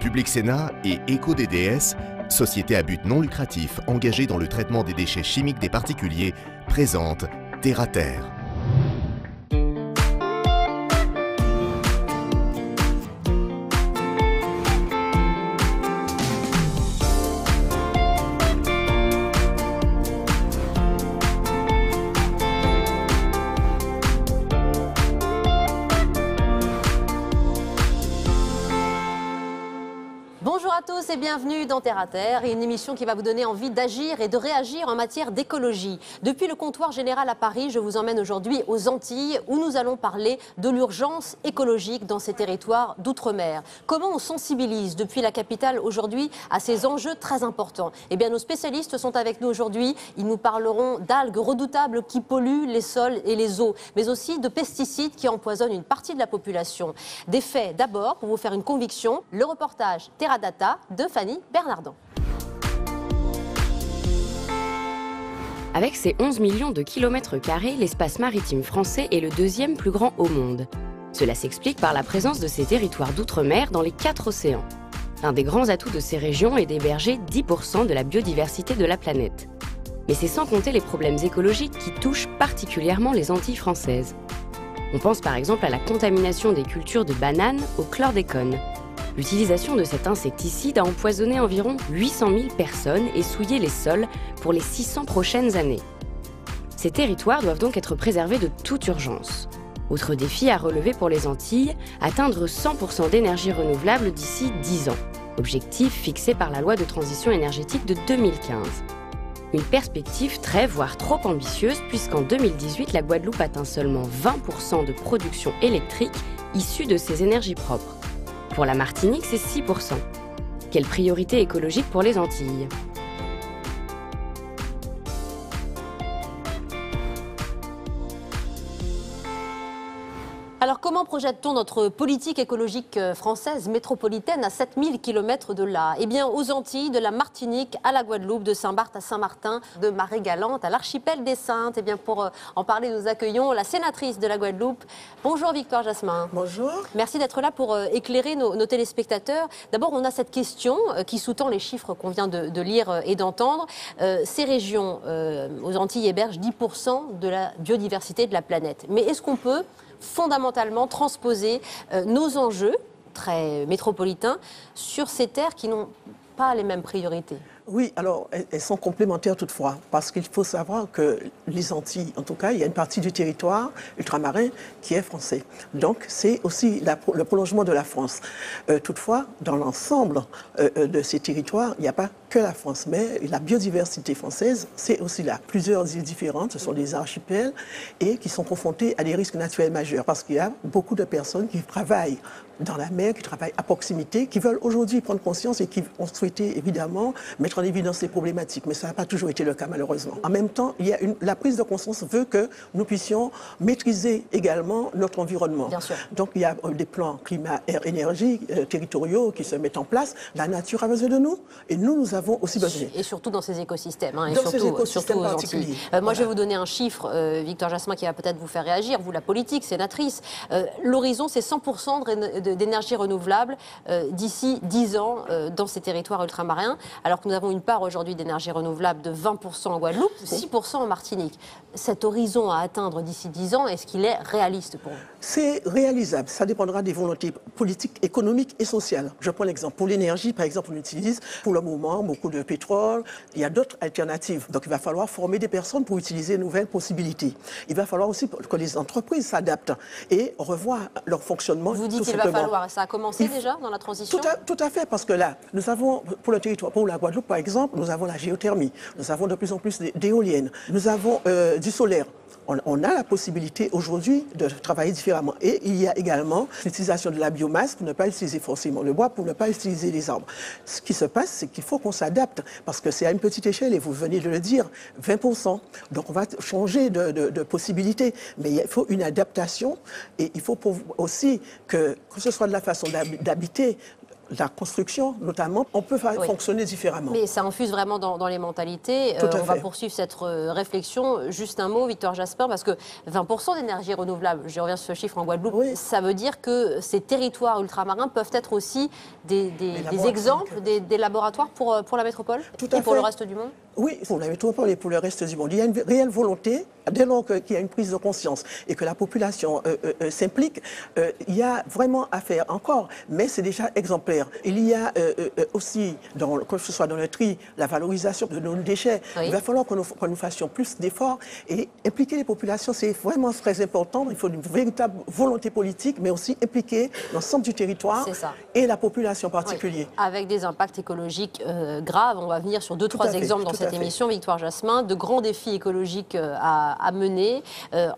Public Sénat et EcoDDS, société à but non lucratif engagée dans le traitement des déchets chimiques des particuliers, présente Terre à Terre. Bonjour à tous et bienvenue dans Terre à Terre, une émission qui va vous donner envie d'agir et de réagir en matière d'écologie. Depuis le comptoir général à Paris, je vous emmène aujourd'hui aux Antilles où nous allons parler de l'urgence écologique dans ces territoires d'outre-mer. Comment on sensibilise depuis la capitale aujourd'hui à ces enjeux très importants? Eh bien, nos spécialistes sont avec nous aujourd'hui. Ils nous parleront d'algues redoutables qui polluent les sols et les eaux, mais aussi de pesticides qui empoisonnent une partie de la population. Des faits d'abord, pour vous faire une conviction, le reportage Terra Data de Fanny Bernardon. Avec ses 11 millions de kilomètres carrés, l'espace maritime français est le deuxième plus grand au monde. Cela s'explique par la présence de ces territoires d'outre-mer dans les 4 océans. L'un des grands atouts de ces régions est d'héberger 10% de la biodiversité de la planète. Mais c'est sans compter les problèmes écologiques qui touchent particulièrement les Antilles françaises. On pense par exemple à la contamination des cultures de bananes au chlordécone. L'utilisation de cet insecticide a empoisonné environ 800 000 personnes et souillé les sols pour les 600 prochaines années. Ces territoires doivent donc être préservés de toute urgence. Autre défi à relever pour les Antilles, atteindre 100% d'énergie renouvelable d'ici 10 ans. Objectif fixé par la loi de transition énergétique de 2015. Une perspective très, voire trop ambitieuse, puisqu'en 2018, la Guadeloupe atteint seulement 20% de production électrique issue de ses énergies propres. Pour la Martinique, c'est 6%. Quelle priorité écologique pour les Antilles ? Alors comment projette-t-on notre politique écologique française métropolitaine à 7000 km de là? Eh bien aux Antilles, de la Martinique à la Guadeloupe, de Saint-Barth à Saint-Martin, de Marie-Galante à l'archipel des Saintes. Eh bien pour en parler, nous accueillons la sénatrice de la Guadeloupe. Bonjour Victoire Jasmin. Bonjour. Merci d'être là pour éclairer nos téléspectateurs. D'abord, on a cette question qui sous-tend les chiffres qu'on vient de lire et d'entendre. Ces régions aux Antilles hébergent 10% de la biodiversité de la planète. Mais est-ce qu'on peut fondamentalement transposer nos enjeux très métropolitains sur ces terres qui n'ont pas les mêmes priorités? Oui, alors elles sont complémentaires toutefois, parce qu'il faut savoir que les Antilles, en tout cas, il y a une partie du territoire ultramarin qui est français. Donc c'est aussi le prolongement de la France. Toutefois, dans l'ensemble de ces territoires, il n'y a pas que la France, mais la biodiversité française, c'est aussi là. Plusieurs îles différentes, ce sont des archipels et qui sont confrontés à des risques naturels majeurs, parce qu'il y a beaucoup de personnes qui travaillent dans la mer, qui travaillent à proximité, qui veulent aujourd'hui prendre conscience et qui ont souhaité évidemment mettre en évidence ces problématiques, mais ça n'a pas toujours été le cas malheureusement. En même temps, la prise de conscience veut que nous puissions maîtriser également notre environnement. Bien sûr. Donc il y a des plans climat, air, énergie territoriaux qui se mettent en place. La nature a besoin de nous et nous avons aussi besoin. Et surtout dans ces écosystèmes. Dans ces écosystèmes aux particuliers. Antilles. Moi, je vais vous donner un chiffre, Victoire Jasmin, qui va peut-être vous faire réagir. Vous, la politique, sénatrice. L'horizon, c'est 100% d'énergie renouvelable d'ici 10 ans dans ces territoires ultramarins, alors que nous avons une part aujourd'hui d'énergie renouvelable de 20% en Guadeloupe, 6% en Martinique. Cet horizon à atteindre d'ici 10 ans, est-ce qu'il est réaliste pour vous? C'est réalisable. Ça dépendra des volontés politiques, économiques et sociales. Je prends l'exemple. Pour l'énergie, par exemple, on utilise pour le moment beaucoup de pétrole. Il y a d'autres alternatives. Donc il va falloir former des personnes pour utiliser de nouvelles possibilités. Il va falloir aussi que les entreprises s'adaptent et revoient leur fonctionnement. Vous dites qu'il va falloir. Ça a commencé déjà dans la transition? Tout à fait, parce que là, nous avons, pour le territoire, pour la Guadeloupe par exemple, nous avons la géothermie, nous avons de plus en plus d'éoliennes, nous avons du solaire. On a la possibilité aujourd'hui de travailler différemment. Et il y a également l'utilisation de la biomasse pour ne pas utiliser forcément le bois, pour ne pas utiliser les arbres. Ce qui se passe, c'est qu'il faut qu'on s'adapte, parce que c'est à une petite échelle, et vous venez de le dire, 20%. Donc on va changer de possibilités. Mais il faut une adaptation, et il faut aussi que ce soit de la façon d'habiter, la construction, notamment, on peut fonctionner différemment. Mais ça infuse vraiment dans les mentalités. On va poursuivre cette réflexion. Juste un mot, Victoire Jasmin, parce que 20% d'énergie renouvelable, je reviens sur ce chiffre en Guadeloupe, ça veut dire que ces territoires ultramarins peuvent être aussi des exemples, des laboratoires pour la métropole et pour le reste du monde? Oui, pour la métropole et pour le reste du monde. Il y a une réelle volonté, dès lors qu'il y a une prise de conscience et que la population s'implique, il y a vraiment à faire encore, mais c'est déjà exemplaire. Il y a aussi, que ce soit dans le tri, la valorisation de nos déchets. Il va falloir que nous fassions plus d'efforts et impliquer les populations, c'est vraiment très important. Il faut une véritable volonté politique, mais aussi impliquer l'ensemble du territoire et la population en particulier. Avec des impacts écologiques graves, on va venir sur 2-3 exemples dans cette émission, Victoire Jasmin, de grands défis écologiques à mener.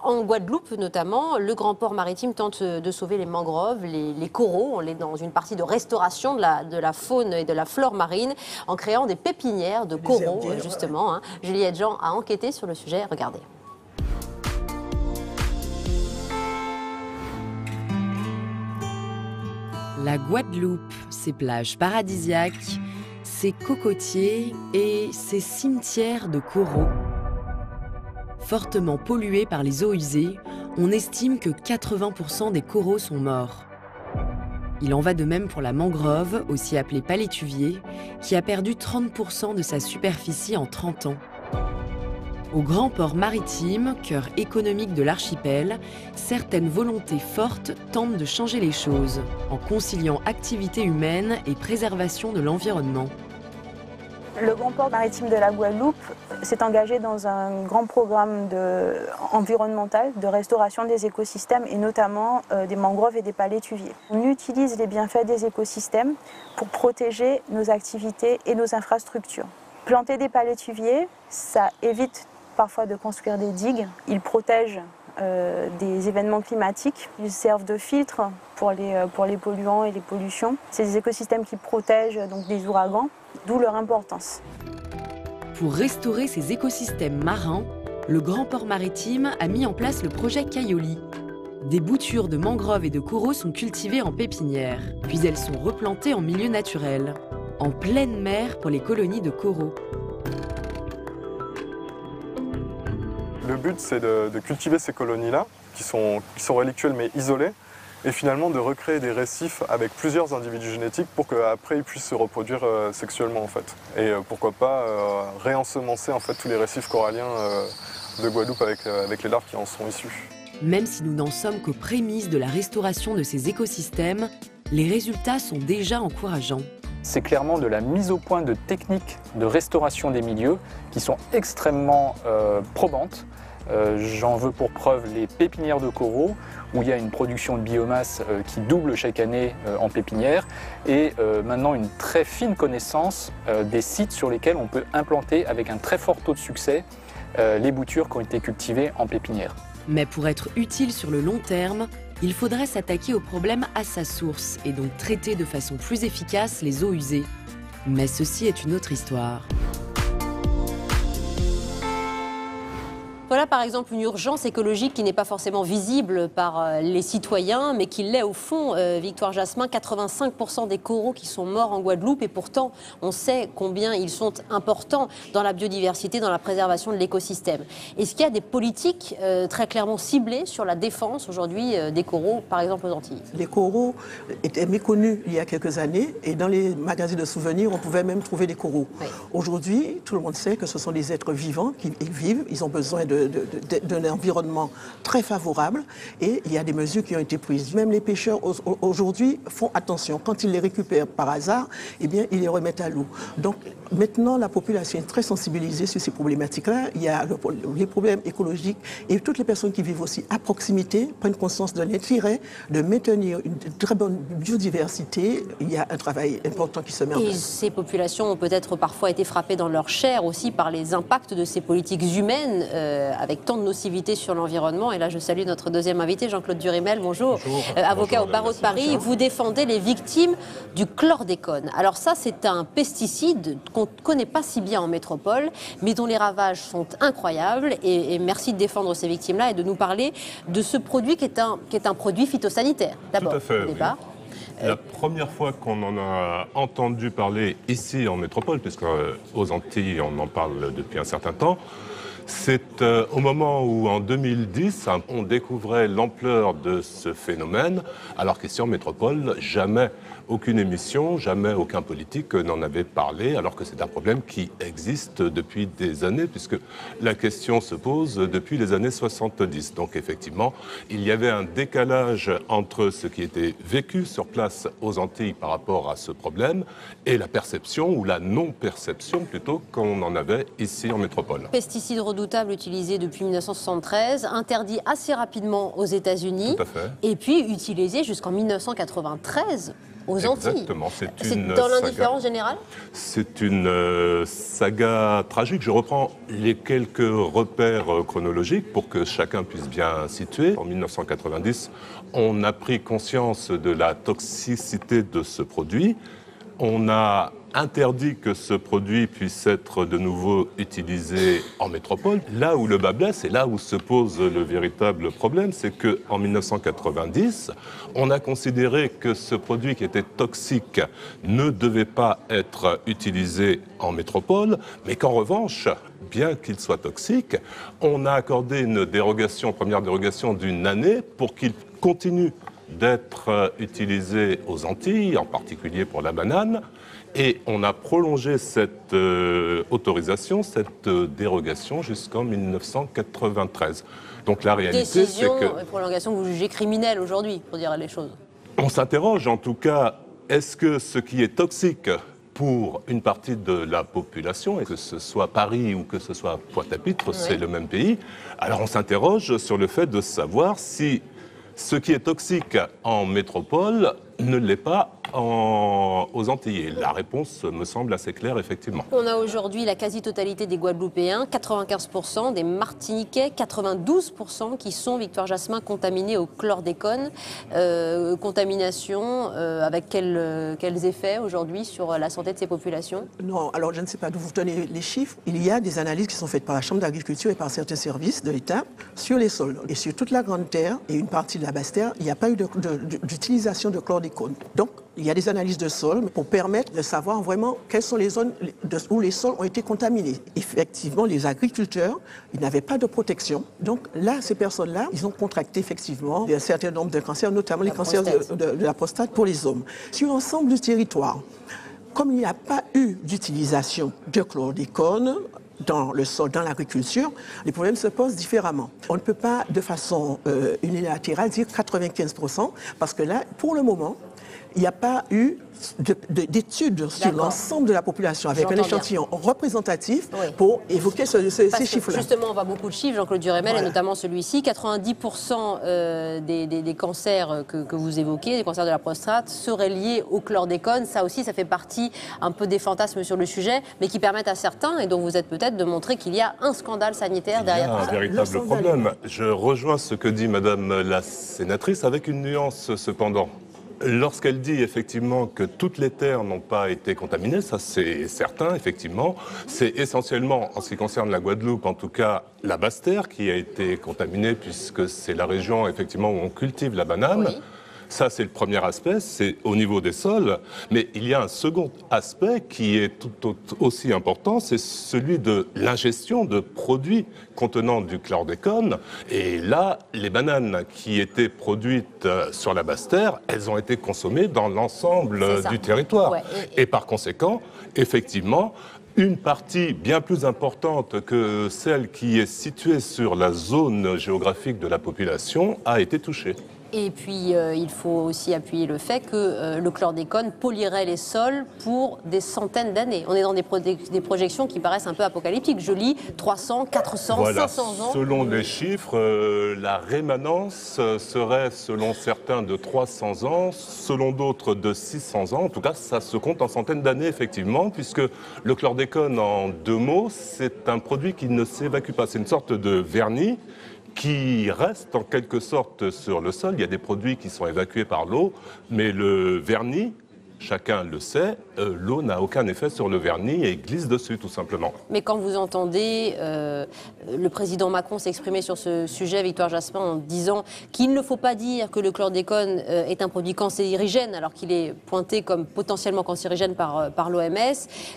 En Guadeloupe notamment, le grand port maritime tente de sauver les mangroves, les coraux. On est dans une partie de restauration de la faune et de la flore marine en créant des pépinières de coraux, justement. Juliette Jean a enquêté sur le sujet. Regardez. La Guadeloupe, ses plages paradisiaques, ses cocotiers et ses cimetières de coraux. Fortement pollués par les eaux usées, on estime que 80% des coraux sont morts. Il en va de même pour la mangrove, aussi appelée palétuvier, qui a perdu 30% de sa superficie en 30 ans. Au grand port maritime, cœur économique de l'archipel, certaines volontés fortes tentent de changer les choses, en conciliant activité humaine et préservation de l'environnement. Le Grand Port Maritime de la Guadeloupe s'est engagé dans un grand programme environnemental de restauration des écosystèmes et notamment des mangroves et des palétuviers. On utilise les bienfaits des écosystèmes pour protéger nos activités et nos infrastructures. Planter des palétuviers, ça évite parfois de construire des digues. Ils protègent des événements climatiques. Ils servent de filtre pour les polluants et les pollutions. C'est des écosystèmes qui protègent donc des ouragans, d'où leur importance. Pour restaurer ces écosystèmes marins, le Grand Port Maritime a mis en place le projet Cayoli. Des boutures de mangroves et de coraux sont cultivées en pépinière, puis elles sont replantées en milieu naturel, en pleine mer pour les colonies de coraux. Le but, c'est de cultiver ces colonies-là, qui sont relictuelles mais isolées, et finalement de recréer des récifs avec plusieurs individus génétiques pour qu'après ils puissent se reproduire sexuellement en fait. Et pourquoi pas réensemencer en fait tous les récifs coralliens de Guadeloupe avec les larves qui en sont issues. Même si nous n'en sommes qu'aux prémices de la restauration de ces écosystèmes, les résultats sont déjà encourageants. C'est clairement de la mise au point de techniques de restauration des milieux qui sont extrêmement probantes. J'en veux pour preuve les pépinières de coraux, où il y a une production de biomasse qui double chaque année en pépinière, et maintenant une très fine connaissance des sites sur lesquels on peut implanter avec un très fort taux de succès les boutures qui ont été cultivées en pépinière. Mais pour être utile sur le long terme, il faudrait s'attaquer au problème à sa source et donc traiter de façon plus efficace les eaux usées. Mais ceci est une autre histoire. Voilà par exemple une urgence écologique qui n'est pas forcément visible par les citoyens, mais qui l'est au fond. Victoire Jasmin, 85% des coraux qui sont morts en Guadeloupe, et pourtant on sait combien ils sont importants dans la biodiversité, dans la préservation de l'écosystème. Est-ce qu'il y a des politiques très clairement ciblées sur la défense aujourd'hui des coraux, par exemple aux Antilles? Les coraux étaient méconnus il y a quelques années, et dans les magasins de souvenirs, on pouvait même trouver des coraux. Oui. Aujourd'hui, tout le monde sait que ce sont des êtres vivants qui vivent, ils ont besoin d'un environnement très favorable, et il y a des mesures qui ont été prises. Même les pêcheurs aujourd'hui font attention. Quand ils les récupèrent par hasard, eh bien, ils les remettent à l'eau. Donc maintenant, la population est très sensibilisée sur ces problématiques-là. Il y a les problèmes écologiques, et toutes les personnes qui vivent aussi à proximité prennent conscience de l'intérêt de maintenir une très bonne biodiversité. Il y a un travail important qui se met en place. Et ces populations ont peut-être parfois été frappées dans leur chair aussi par les impacts de ces politiques humaines avec tant de nocivité sur l'environnement. Et là, je salue notre deuxième invité, Jean-Claude Durimel. Bonjour. Avocat au barreau de Paris. Vous défendez les victimes du chlordécone. Alors ça, c'est un pesticide qu'on ne connaît pas si bien en métropole, mais dont les ravages sont incroyables. Et merci de défendre ces victimes-là et de nous parler de ce produit qui est un produit phytosanitaire. D'abord, au départ. La première fois qu'on en a entendu parler ici en métropole, puisque aux Antilles on en parle depuis un certain temps, c'est au moment où, en 2010, on découvrait l'ampleur de ce phénomène, alors qu'ici en métropole, jamais aucune émission, jamais aucun politique n'en avait parlé, alors que c'est un problème qui existe depuis des années, puisque la question se pose depuis les années 70. Donc effectivement, il y avait un décalage entre ce qui était vécu sur place aux Antilles par rapport à ce problème et la perception, ou la non-perception plutôt, qu'on en avait ici en métropole. Pesticides redoutables utilisés depuis 1973, interdits assez rapidement aux États-Unis, et puis utilisés jusqu'en 1993 aux Antilles. Exactement. C'est dans l'indifférence générale ? C'est une saga tragique. Je reprends les quelques repères chronologiques pour que chacun puisse bien situer. En 1990, on a pris conscience de la toxicité de ce produit. On a interdit que ce produit puisse être de nouveau utilisé en métropole. Là où le bât blesse et là où se pose le véritable problème, c'est qu'en 1990, on a considéré que ce produit qui était toxique ne devait pas être utilisé en métropole, mais qu'en revanche, bien qu'il soit toxique, on a accordé une dérogation, première dérogation d'une année pour qu'il continue d'être utilisé aux Antilles, en particulier pour la banane. Et on a prolongé cette autorisation, cette dérogation jusqu'en 1993. Donc la réalité, c'est que... prolongation que vous jugez criminelle aujourd'hui, pour dire les choses. On s'interroge en tout cas, est-ce que ce qui est toxique pour une partie de la population, et que ce soit Paris ou que ce soit Pointe-à-Pitre, c'est le même pays, alors on s'interroge sur le fait de savoir si ce qui est toxique en métropole ne l'est pas aux Antilles. La réponse me semble assez claire, effectivement. On a aujourd'hui la quasi-totalité des Guadeloupéens, 95%, des Martiniquais, 92% qui sont, Victoire Jasmin, contaminés au chlordécone. Contamination avec quels effets aujourd'hui sur la santé de ces populations? Non, alors je ne sais pas d'où vous tenez les chiffres. Il y a des analyses qui sont faites par la Chambre d'agriculture et par certains services de l'État sur les sols. Et sur toute la Grande Terre et une partie de la Basse Terre, il n'y a pas eu d'utilisation de chlordécone. Donc, il y a des analyses de sol pour permettre de savoir vraiment quelles sont les zones où les sols ont été contaminés. Effectivement, les agriculteurs, ils n'avaient pas de protection. Donc là, ces personnes-là, ils ont contracté effectivement un certain nombre de cancers, notamment les cancers de la prostate pour les hommes. Sur l'ensemble du territoire, comme il n'y a pas eu d'utilisation de chlordécone dans le sol, dans l'agriculture, les problèmes se posent différemment. On ne peut pas de façon unilatérale dire 95%, parce que là, pour le moment, il n'y a pas eu d'études sur l'ensemble de la population avec un échantillon représentatif pour évoquer ces chiffres-là. Justement, on voit beaucoup de chiffres, Jean-Claude Duremel, et notamment celui-ci. 90% des cancers que vous évoquez, des cancers de la prostate, seraient liés au chlordécone. Ça aussi, ça fait partie un peu des fantasmes sur le sujet, mais qui permettent à certains, et dont vous êtes peut-être, de montrer qu'il y a un scandale sanitaire derrière ça. Il y a un véritable problème. Je rejoins ce que dit Madame la sénatrice, avec une nuance cependant. Lorsqu'elle dit effectivement que toutes les terres n'ont pas été contaminées, ça c'est certain, effectivement. C'est essentiellement, en ce qui concerne la Guadeloupe, en tout cas, la Basse-Terre qui a été contaminée, puisque c'est la région effectivement où on cultive la banane. Oui. Ça, c'est le premier aspect, c'est au niveau des sols. Mais il y a un second aspect qui est tout aussi important, c'est celui de l'ingestion de produits contenant du chlordécone. Et là, les bananes qui étaient produites sur la Basse-Terre, elles ont été consommées dans l'ensemble du territoire. Ouais. Et par conséquent, effectivement, une partie bien plus importante que celle qui est située sur la zone géographique de la population a été touchée. Et puis, il faut aussi appuyer le fait que le chlordécone polluerait les sols pour des centaines d'années. On est dans des projections qui paraissent un peu apocalyptiques. Je lis 300, 400, voilà. 500 ans. Selon les chiffres, la rémanence serait, selon certains, de 300 ans, selon d'autres, de 600 ans. En tout cas, ça se compte en centaines d'années, effectivement, puisque le chlordécone, en deux mots, c'est un produit qui ne s'évacue pas. C'est une sorte de vernis qui reste en quelque sorte sur le sol. Il y a des produits qui sont évacués par l'eau, mais le vernis chacun le sait, l'eau n'a aucun effet sur le vernis et glisse dessus tout simplement. Mais quand vous entendez le président Macron s'exprimer sur ce sujet, Victoire Jasmin, en disant qu'il ne faut pas dire que le chlordécone est un produit cancérigène, alors qu'il est pointé comme potentiellement cancérigène par l'OMS,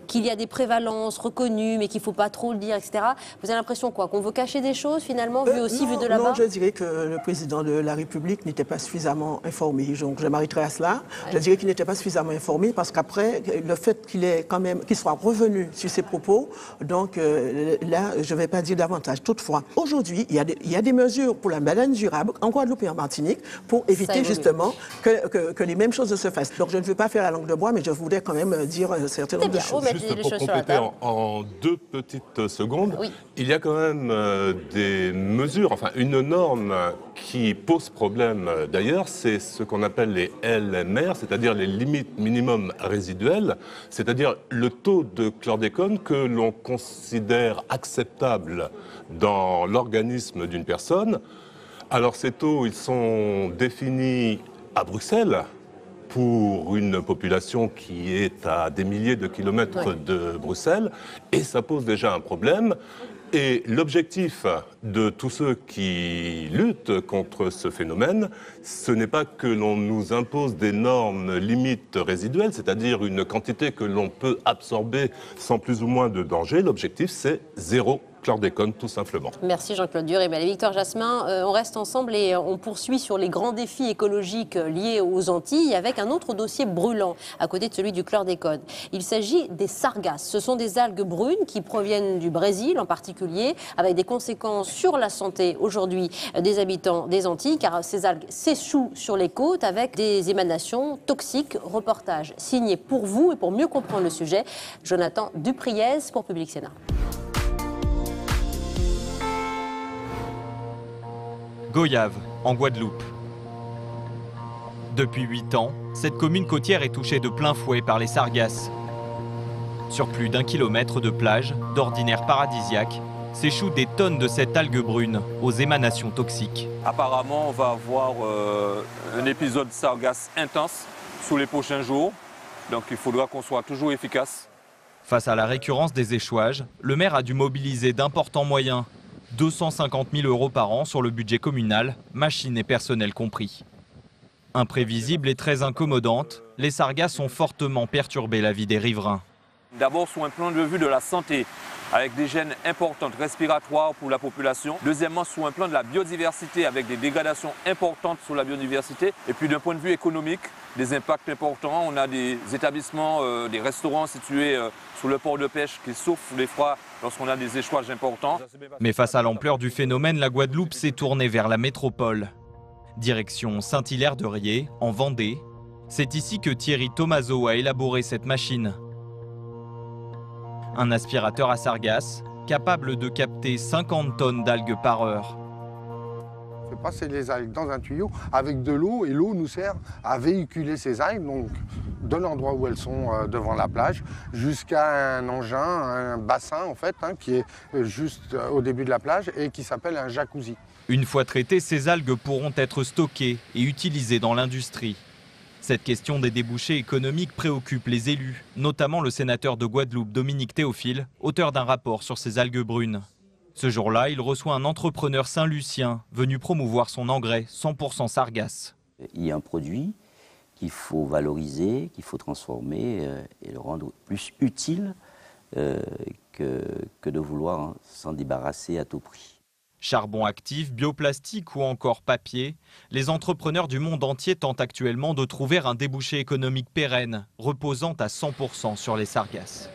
qu'il y a des prévalences reconnues, mais qu'il ne faut pas trop le dire, etc. Vous avez l'impression quoi? Qu'on veut cacher des choses finalement, vu de là-bas? Non, je dirais que le président de la République n'était pas suffisamment informé. Donc je m'arrêterai à cela. Ouais. Je dirais qu'il n'était pas suffisamment informé parce qu'après, le fait qu'il soit revenu sur ses propos, donc là, je ne vais pas dire davantage. Toutefois, aujourd'hui, il y a des mesures pour la baleine durable en Guadeloupe et en Martinique pour éviter justement que les mêmes choses ne se fassent. Donc je ne veux pas faire la langue de bois, mais je voudrais quand même dire un certain nombre de choses. Juste pour compléter en 2 petites secondes, oui. Il y a quand même des mesures, enfin une norme qui pose problème d'ailleurs, c'est ce qu'on appelle les LMR, c'est-à-dire les limites minimum résiduelles, c'est-à-dire le taux de chlordécone que l'on considère acceptable dans l'organisme d'une personne. Alors ces taux, ils sont définis à Bruxelles pour une population qui est à des milliers de kilomètres de Bruxelles, et ça pose déjà un problème. Et l'objectif de tous ceux qui luttent contre ce phénomène, ce n'est pas que l'on nous impose des normes limites résiduelles, c'est-à-dire une quantité que l'on peut absorber sans plus ou moins de danger. L'objectif, c'est 0 chlordécone, tout simplement. Merci Jean-Claude Durémel. Victoire Jasmin, on reste ensemble et on poursuit sur les grands défis écologiques liés aux Antilles avec un autre dossier brûlant à côté de celui du chlordécone. Il s'agit des sargasses. Ce sont des algues brunes qui proviennent du Brésil en particulier, avec des conséquences sur la santé aujourd'hui des habitants des Antilles, car ces algues s'échouent sur les côtes avec des émanations toxiques. Reportage signé pour vous et pour mieux comprendre le sujet, Jonathan Dupriez pour Public Sénat. Goyave, en Guadeloupe. Depuis 8 ans, cette commune côtière est touchée de plein fouet par les sargasses. Sur plus d'1 kilomètre de plage, d'ordinaire paradisiaque, s'échouent des tonnes de cette algue brune aux émanations toxiques. Apparemment, on va avoir un épisode sargasse intense sous les prochains jours, donc il faudra qu'on soit toujours efficace. Face à la récurrence des échouages, le maire a dû mobiliser d'importants moyens. 250 000 € par an sur le budget communal, machines et personnel compris. Imprévisibles et très incommodantes, les sargasses ont fortement perturbé la vie des riverains. D'abord sur un plan de vue de la santé, avec des gènes importantes respiratoires pour la population. Deuxièmement, sur un plan de la biodiversité, avec des dégradations importantes sur la biodiversité. Et puis d'un point de vue économique, des impacts importants. On a des établissements, des restaurants situés sur le port de pêche qui souffrent des fois lorsqu'on a des échouages importants. Mais face à l'ampleur du phénomène, la Guadeloupe s'est tournée vers la métropole. Direction Saint-Hilaire-de-Riez, en Vendée. C'est ici que Thierry Tomaso a élaboré cette machine. Un aspirateur à sargasses, capable de capter 50 tonnes d'algues par heure. On fait passer les algues dans un tuyau avec de l'eau et l'eau nous sert à véhiculer ces algues, donc de l'endroit où elles sont devant la plage jusqu'à un engin, un bassin en fait, qui est juste au début de la plage et qui s'appelle un jacuzzi. Une fois traitées, ces algues pourront être stockées et utilisées dans l'industrie. Cette question des débouchés économiques préoccupe les élus, notamment le sénateur de Guadeloupe, Dominique Théophile, auteur d'un rapport sur ces algues brunes. Ce jour-là, il reçoit un entrepreneur saint-lucien venu promouvoir son engrais 100% sargasse. Il y a un produit qu'il faut valoriser, qu'il faut transformer et le rendre plus utile que de vouloir s'en débarrasser à tout prix. Charbon actif, bioplastique ou encore papier, les entrepreneurs du monde entier tentent actuellement de trouver un débouché économique pérenne, reposant à 100% sur les sargasses.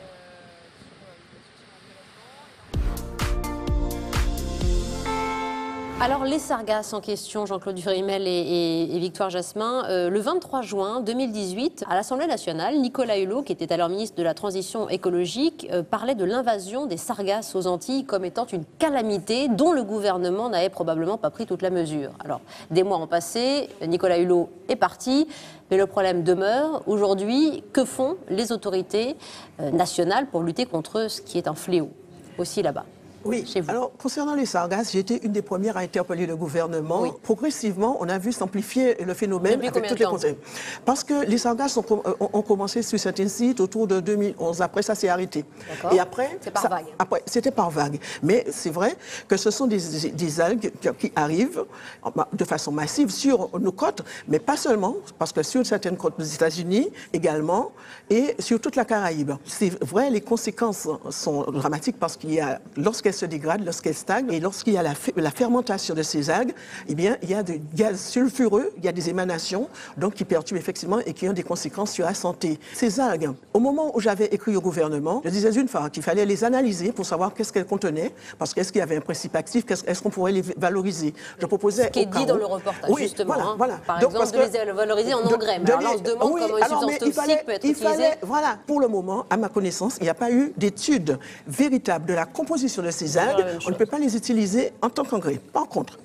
Alors les sargasses en question, Jean-Claude Durémel et Victoire Jasmin, le 23 juin 2018, à l'Assemblée nationale, Nicolas Hulot, qui était alors ministre de la Transition écologique, parlait de l'invasion des sargasses aux Antilles comme étant une calamité dont le gouvernement n'avait probablement pas pris toute la mesure. Alors, des mois ont passé, Nicolas Hulot est parti, mais le problème demeure. Aujourd'hui, que font les autorités nationales pour lutter contre ce qui est un fléau, aussi là-bas ? Oui, chez vous. alors concernant les sargasses, j'ai été une des premières à interpeller le gouvernement. Oui. Progressivement, on a vu s'amplifier le phénomène avec toutes les conseils. Parce que les sargasses ont commencé sur certains sites autour de 2011. Après, ça s'est arrêté. Et après, c'est par vague. Après, c'était par vague. Mais c'est vrai que ce sont des algues qui arrivent de façon massive sur nos côtes, mais pas seulement, parce que sur certaines côtes des États-Unis également, et sur toute la Caraïbe. C'est vrai, les conséquences sont dramatiques parce qu'il y a, lorsqu'elles se dégradent, lorsqu'elles stagnent, et lorsqu'il y a la fermentation de ces algues, eh bien, il y a des gaz sulfureux, il y a des émanations, donc qui perturbent effectivement et qui ont des conséquences sur la santé. Ces algues, au moment où j'avais écrit au gouvernement, je disais une fois qu'il fallait les analyser pour savoir qu'est-ce qu'elles contenaient, parce qu'est-ce qu'il y avait un principe actif, est-ce qu'on pourrait les valoriser. Je proposais ce qui est dit dans le reportage, justement. Voilà. Par exemple, de les valoriser en engrais. Mais alors là, on se demande comment une substance toxique peut être utilisée. Voilà, pour le moment, à ma connaissance, il n'y a pas eu d'étude véritable de la composition de ces algues. On ne peut pas les utiliser en tant qu'engrais. Par contre,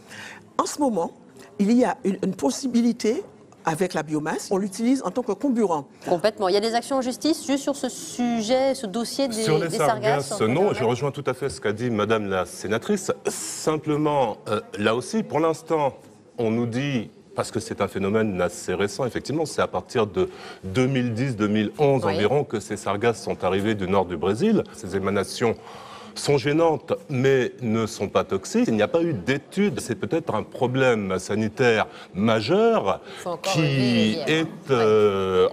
en ce moment, il y a une possibilité avec la biomasse, on l'utilise en tant que comburant. Complètement. Il y a des actions en justice juste sur ce sujet, ce dossier des sargasses. Non, je rejoins tout à fait ce qu'a dit Madame la sénatrice. Simplement, là aussi, pour l'instant, on nous dit, parce que c'est un phénomène assez récent, effectivement, c'est à partir de 2010-2011 environ que ces sargasses sont arrivées du nord du Brésil. Ces émanations sont gênantes, mais ne sont pas toxiques. Il n'y a pas eu d'études. C'est peut-être un problème sanitaire majeur qui est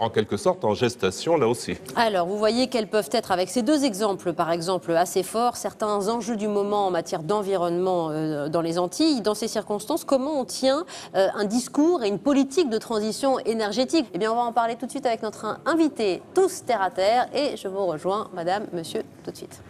en quelque sorte en gestation là aussi. Alors, vous voyez quels peuvent être, avec ces deux exemples, par exemple, assez forts, certains enjeux du moment en matière d'environnement dans les Antilles. Dans ces circonstances, comment on tient un discours et une politique de transition énergétique? Eh bien, on va en parler tout de suite avec notre invité, tous terre à terre. Et je vous rejoins, madame, monsieur, tout de suite.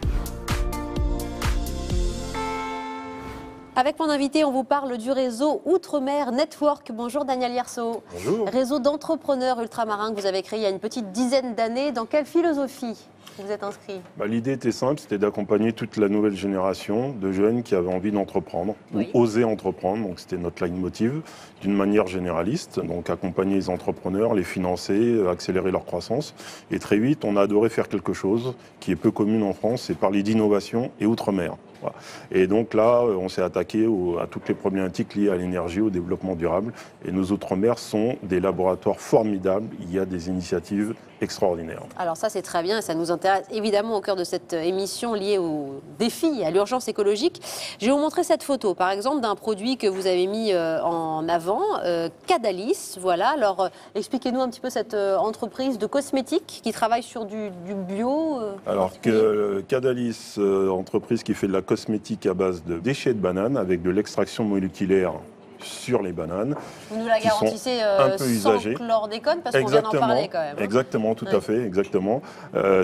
Avec mon invité, on vous parle du réseau Outre-mer Network. Bonjour Daniel Yerso. Bonjour. Réseau d'entrepreneurs ultramarins que vous avez créé il y a une petite dizaine d'années. Dans quelle philosophie vous êtes inscrit? L'idée était simple, c'était d'accompagner toute la nouvelle génération de jeunes qui avaient envie d'entreprendre, ou oser entreprendre. Donc c'était notre leitmotiv d'une manière généraliste. Donc accompagner les entrepreneurs, les financer, accélérer leur croissance. Et très vite, on a adoré faire quelque chose qui est peu commun en France, c'est parler d'innovation et outre-mer. Voilà. Et donc là, on s'est attaqué à toutes les problématiques liées à l'énergie, au développement durable. Et nos outre-mer sont des laboratoires formidables. Il y a des initiatives extraordinaires. Alors ça, c'est très bien. Et ça nous intéresse évidemment au cœur de cette émission liée aux défis, à l'urgence écologique. Je vais vous montrer cette photo, par exemple, d'un produit que vous avez mis en avant, Cadalis. Voilà. Alors, expliquez-nous un petit peu cette entreprise de cosmétiques qui travaille sur du bio. Alors, Cadalis, entreprise qui fait de la cosmétique à base de déchets de bananes avec de l'extraction moléculaire sur les bananes. Vous nous la garantissez sans chlordécone parce qu'on vient d'en parler quand même. Exactement, tout à fait, exactement.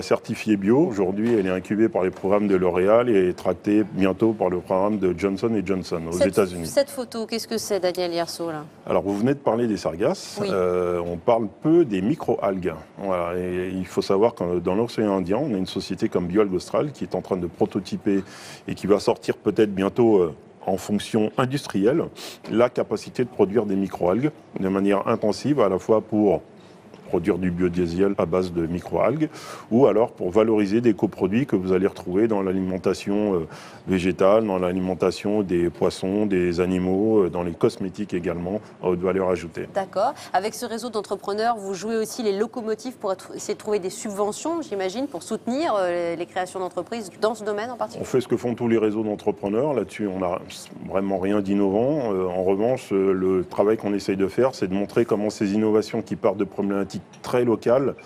Certifiée bio. Aujourd'hui, elle est incubée par les programmes de L'Oréal et traitée bientôt par le programme de Johnson & Johnson aux États-Unis. Cette photo, qu'est-ce que c'est, Daniel Yerso, là? Alors, vous venez de parler des sargasses. Oui. On parle peu des micro-algues. Voilà. Et il faut savoir que dans l'océan Indien, on a une société comme Bioalgues Austral qui est en train de prototyper et qui va sortir peut-être bientôt en fonction industrielle, la capacité de produire des microalgues de manière intensive, à la fois pour produire du biodiesel à base de microalgues, ou alors pour valoriser des coproduits que vous allez retrouver dans l'alimentation végétale, dans l'alimentation des poissons, des animaux, dans les cosmétiques également, à haute valeur ajoutée. D'accord. Avec ce réseau d'entrepreneurs, vous jouez aussi les locomotives pour essayer de trouver des subventions, j'imagine, pour soutenir les créations d'entreprises dans ce domaine en particulier? On fait ce que font tous les réseaux d'entrepreneurs. Là-dessus, on n'a vraiment rien d'innovant. En revanche, le travail qu'on essaye de faire, c'est de montrer comment ces innovations qui partent de problématiques très locales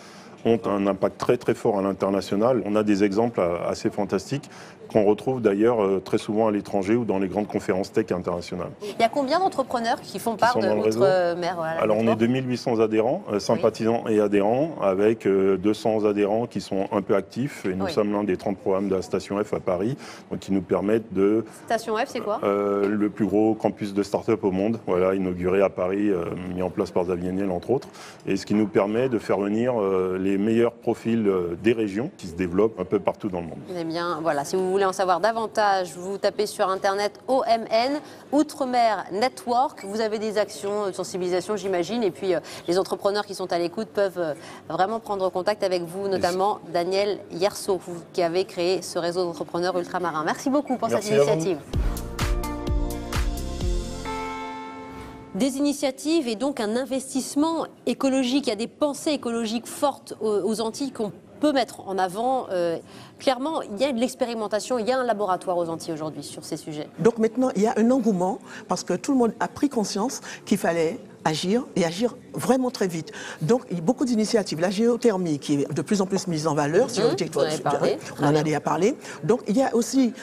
ont un impact très très fort à l'international. On a des exemples assez fantastiques qu'on retrouve d'ailleurs très souvent à l'étranger ou dans les grandes conférences tech internationales. Il y a combien d'entrepreneurs qui font part de Outre-mer? Alors on est 2800 adhérents, sympathisants et adhérents, avec 200 adhérents qui sont un peu actifs. Et nous sommes l'un des 30 programmes de la Station F à Paris, donc qui nous permettent de... Station F, c'est quoi? Le plus gros campus de start-up au monde, inauguré à Paris, mis en place par Xavier Niel entre autres, et ce qui nous permet de faire venir les les meilleurs profils des régions qui se développent un peu partout dans le monde. Eh bien, voilà, si vous voulez en savoir davantage, vous tapez sur Internet OMN, Outre-mer Network. Vous avez des actions de sensibilisation, j'imagine, et puis les entrepreneurs qui sont à l'écoute peuvent vraiment prendre contact avec vous, notamment Daniel Yerso, qui avait créé ce réseau d'entrepreneurs ultramarins. Merci beaucoup pour cette initiative. Des initiatives et donc un investissement écologique. Il y a des pensées écologiques fortes aux Antilles qu'on peut mettre en avant. Clairement, il y a de l'expérimentation, il y a un laboratoire aux Antilles aujourd'hui sur ces sujets. Donc maintenant, il y a un engouement parce que tout le monde a pris conscience qu'il fallait agir et agir vraiment très vite. Donc, il y a beaucoup d'initiatives. La géothermie qui est de plus en plus mise en valeur sur le territoire. On en a déjà parlé. Donc, il y a aussi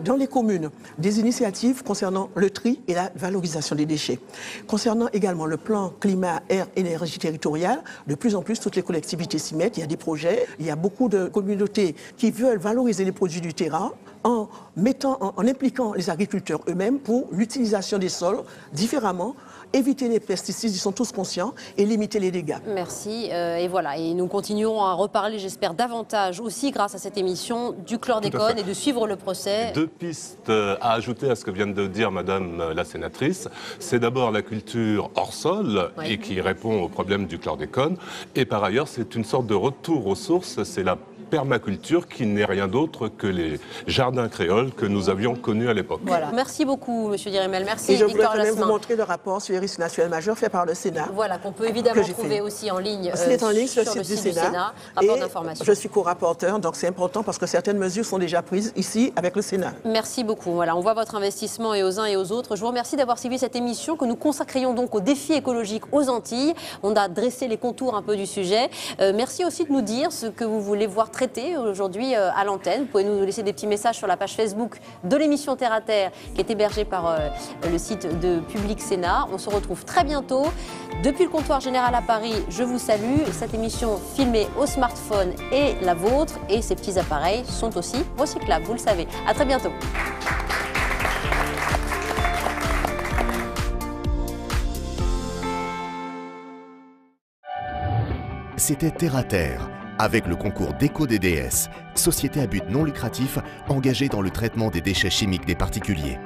dans les communes des initiatives concernant le tri et la valorisation des déchets. Concernant également le plan climat, air, énergie territoriale, de plus en plus, toutes les collectivités s'y mettent. Il y a des projets. Il y a beaucoup de communautés qui veulent valoriser les produits du terrain en impliquant les agriculteurs eux-mêmes pour l'utilisation des sols différemment, éviter les pesticides, ils sont tous conscients, et limiter les dégâts. Merci. Et voilà, et nous continuerons à reparler, j'espère, davantage aussi grâce à cette émission du chlordécone et de suivre le procès. 2 pistes à ajouter à ce que vient de dire Madame la sénatrice. C'est d'abord la culture hors sol et qui répond au problème du chlordécone. Et par ailleurs, c'est une sorte de retour aux sources, c'est la permaculture qui n'est rien d'autre que les jardins créoles que nous avions connus à l'époque. Voilà. Merci beaucoup, Monsieur Dirimel. Merci, et je voulais Victor quand même Lasmin. vous montrer le rapport sur les risques naturels majeurs fait par le Sénat. Voilà, qu'on peut évidemment trouver aussi en ligne c'est en ligne sur le site du Sénat. Rapport d'information. Je suis co-rapporteur, donc c'est important parce que certaines mesures sont déjà prises ici avec le Sénat. Merci beaucoup. Voilà, on voit votre investissement et aux uns et aux autres. Je vous remercie d'avoir suivi cette émission que nous consacrions donc aux défis écologiques aux Antilles. On a dressé les contours un peu du sujet. Merci aussi de nous dire ce que vous voulez voir traiter aujourd'hui à l'antenne. Vous pouvez nous laisser des petits messages sur la page Facebook de l'émission Terre à Terre qui est hébergée par le site de Public Sénat. On se retrouve très bientôt. Depuis le comptoir général à Paris, je vous salue. Cette émission filmée au smartphone est la vôtre et ces petits appareils sont aussi recyclables, vous le savez. À très bientôt. C'était Terre à Terre, avec le concours d'EcoDDS, société à but non lucratif engagée dans le traitement des déchets chimiques des particuliers.